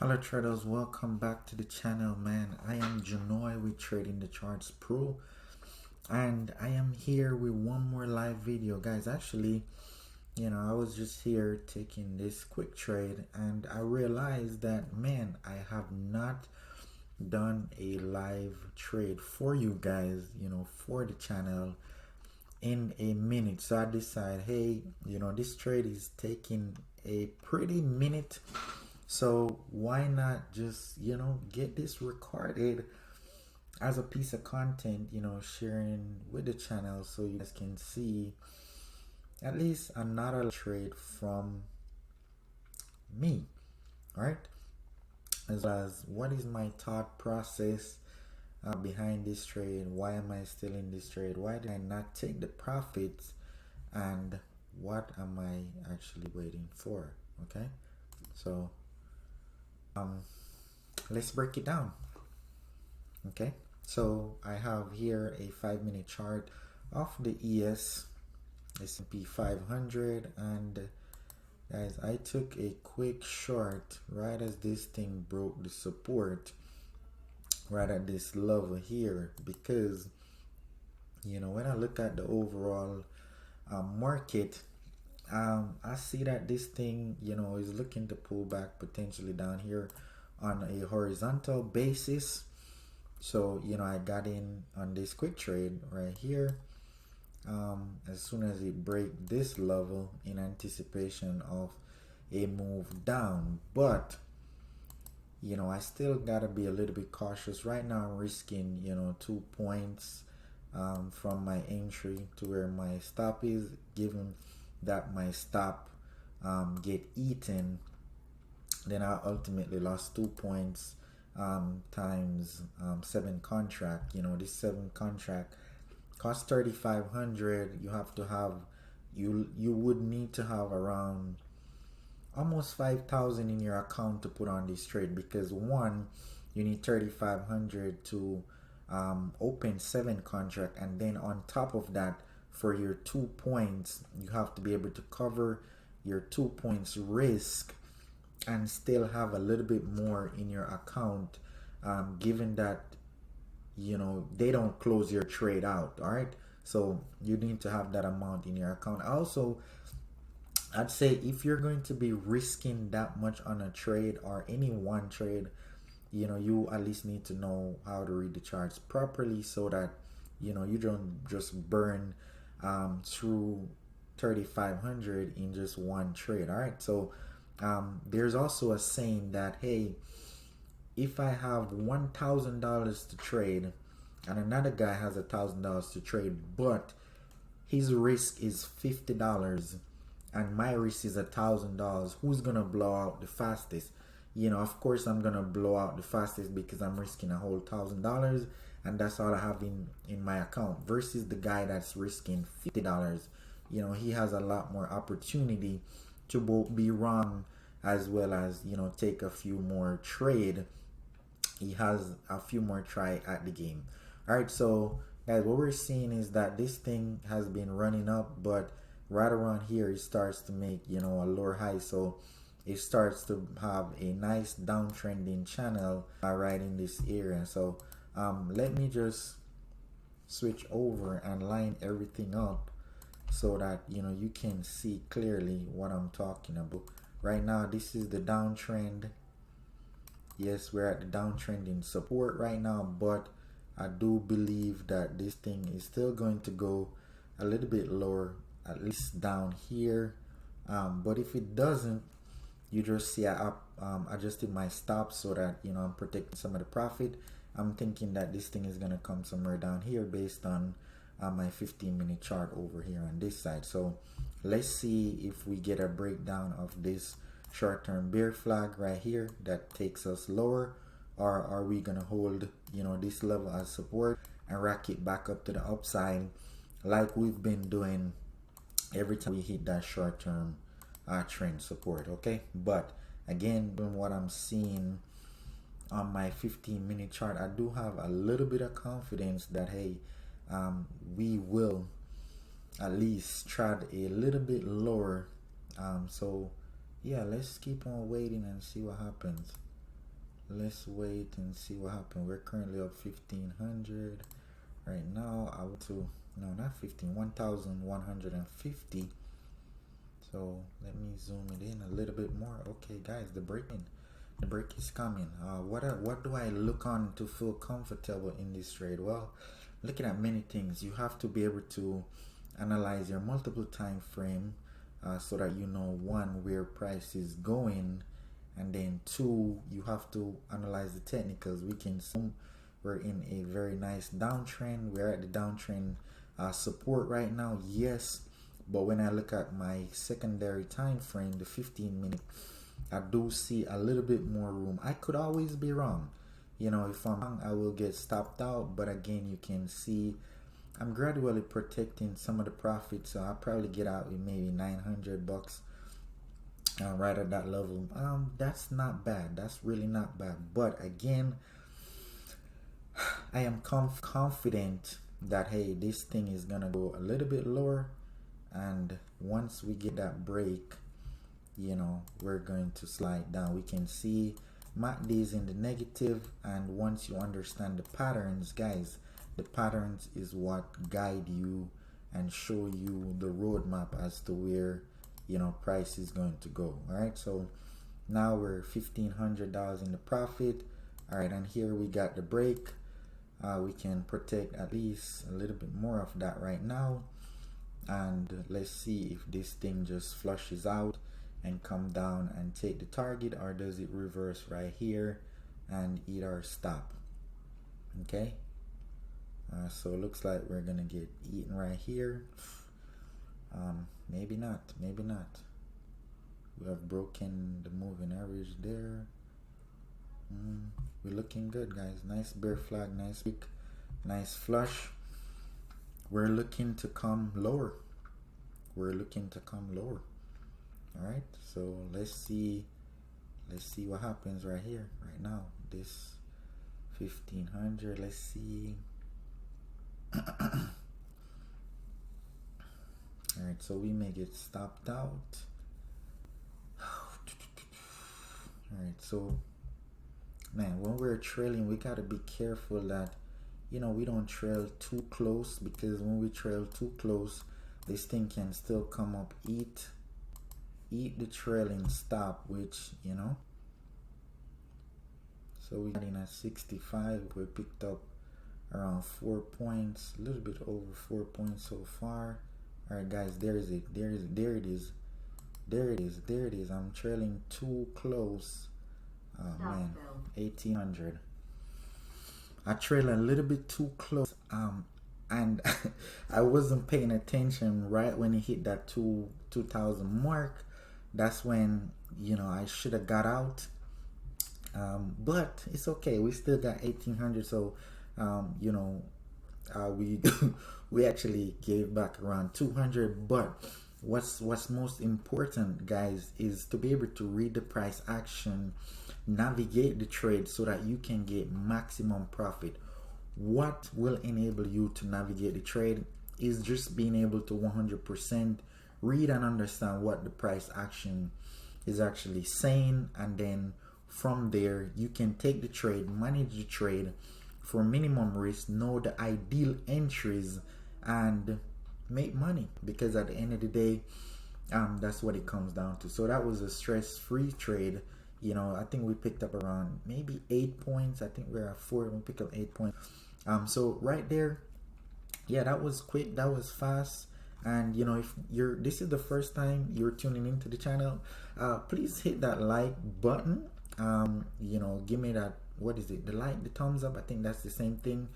Hello traders, welcome back to the channel, man. I am Janoy with Trading the Charts Pro, and I am here with one more live video, guys. Actually, I was just here taking this quick trade and I realized that, man, I have not done a live trade for you guys, for the channel in a minute. So I decided, hey, this trade is taking a pretty minute, so why not just get this recorded as a piece of content, sharing with the channel so you guys can see at least another trade from me. All right, as well as what is my thought process behind this trade. Why am I still in this trade? Why did I not take the profits? And what am I actually waiting for? Okay, so let's break it down. Okay, so I have here a 5-minute chart of the S&P 500, and guys, I took a quick short right as this thing broke the support right at this level here, because when I look at the overall market, I see that this thing is looking to pull back potentially down here on a horizontal basis. So I got in on this quick trade right here as soon as it break this level in anticipation of a move down. But I still gotta be a little bit cautious. Right now I'm risking 2 points from my entry to where my stop is, given that my stop get eaten, then I ultimately lost 2 points times 7 contract. This 7 contract costs 3,500. You have to have you would need to have around almost 5,000 in your account to put on this trade, because one, you need 3,500 to open 7 contract, and then on top of that, for your 2 points, you have to be able to cover your 2 points risk and still have a little bit more in your account, given that they don't close your trade out. All right, so you need to have that amount in your account. Also, I'd say if you're going to be risking that much on a trade or any one trade, you at least need to know how to read the charts properly, so that you don't just burn through 3,500 in just one trade. All right, so there's also a saying that, hey, if I have $1,000 to trade and another guy has $1,000 to trade, but his risk is $50 and my risk is $1,000, who's gonna blow out the fastest? Of course I'm gonna blow out the fastest, because I'm risking a whole $1,000 and that's all I have in my account, versus the guy that's risking $50. He has a lot more opportunity to both be wrong as well as take a few more trade. He has a few more try at the game. All right, so guys, what we're seeing is that this thing has been running up, but right around here it starts to make a lower high, so it starts to have a nice downtrending channel right in this area. So let me just switch over and line everything up so that you can see clearly what I'm talking about. Right now this is the downtrend. Yes, we're at the downtrending support right now, but I do believe that this thing is still going to go a little bit lower, at least down here. But if it doesn't, you just see I adjusted my stop so that I'm protecting some of the profit. I'm thinking that this thing is gonna come somewhere down here based on my 15-minute chart over here on this side. So let's see if we get a breakdown of this short-term bear flag right here that takes us lower, or are we gonna hold this level as support and rack it back up to the upside like we've been doing every time we hit that short-term trend support. Okay, but again, from what I'm seeing on my 15-minute chart, I do have a little bit of confidence that, hey, we will at least trade a little bit lower. So yeah, let's keep on waiting and see what happens. let's wait and see what happened. We're currently up 1500 right now. I want to, no, not 1150. So let me zoom it in a little bit more. Okay guys, the break is coming. What do I look on to feel comfortable in this trade? Well, looking at many things. You have to be able to analyze your multiple time frame, so that you know, one, where price is going, and then two, you have to analyze the technicals. We can assume we're in a very nice downtrend. We're at the downtrend support right now, yes, but when I look at my secondary time frame, the 15-minute, I do see a little bit more room. I could always be wrong. You know, if I'm wrong, I will get stopped out. But again, you can see I'm gradually protecting some of the profits. So I'll probably get out with maybe $900 right at that level. That's not bad. That's really not bad. But again, I am confident that, hey, this thing is gonna go a little bit lower, and once we get that break, you know, we're going to slide down. We can see MACD is in the negative, and once you understand the patterns, guys, the patterns is what guide you and show you the roadmap as to where, you know, price is going to go. All right, so now we're $1,500 in the profit. All right, and here we got the break. We can protect at least a little bit more of that right now, and let's see if this thing just flushes out and come down and take the target, or does it reverse right here and eat our stop. Okay, so it looks like we're gonna get eaten right here. Maybe not, maybe not. We have broken the moving average there. We're looking good, guys. Nice bear flag, nice week, nice flush. We're looking to come lower. We're looking to come lower. All right, so let's see what happens right here, right now. This 1500, let's see. All right, so we may get stopped out. All right, so man, when we're trailing, we got to be careful that, you know, we don't trail too close, because when we trail too close, this thing can still come up, eat the trailing stop, which, you know. So we got in at 65. We picked up around 4 points, a little bit over 4 points so far. All right, guys, there it is. I'm trailing too close. Oh man, 1800. I trailed a little bit too close, and I wasn't paying attention right when it hit that 2000 mark. That's when, you know, I should have got out, but it's okay. We still got 1800, so you know, we actually gave back around 200. But what's most important, guys, is to be able to read the price action, navigate the trade so that you can get maximum profit. What will enable you to navigate the trade is just being able to 100% read and understand what the price action is actually saying, and then from there you can take the trade, manage the trade for minimum risk, know the ideal entries, and make money, because at the end of the day, that's what it comes down to. So that was a stress-free trade. You know, I think we picked up around maybe 8 points. I think we're at 4. We picked up 8 points. So right there, yeah, that was quick, that was fast. And you know, if this is the first time you're tuning into the channel, please hit that like button. You know, give me that, what is it, the like, the thumbs up, I think that's the same thing.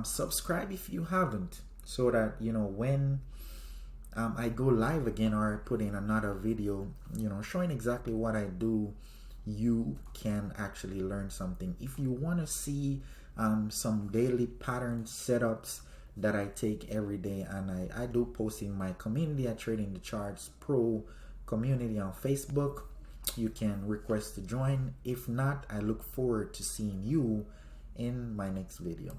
Subscribe if you haven't, so that, you know, when I go live again, or I put in another video, you know, showing exactly what I do, you can actually learn something. If you want to see some daily pattern setups that I take every day, and I do post in my community at Trading the Charts Pro community on Facebook, you can request to join. If not, I look forward to seeing you in my next video.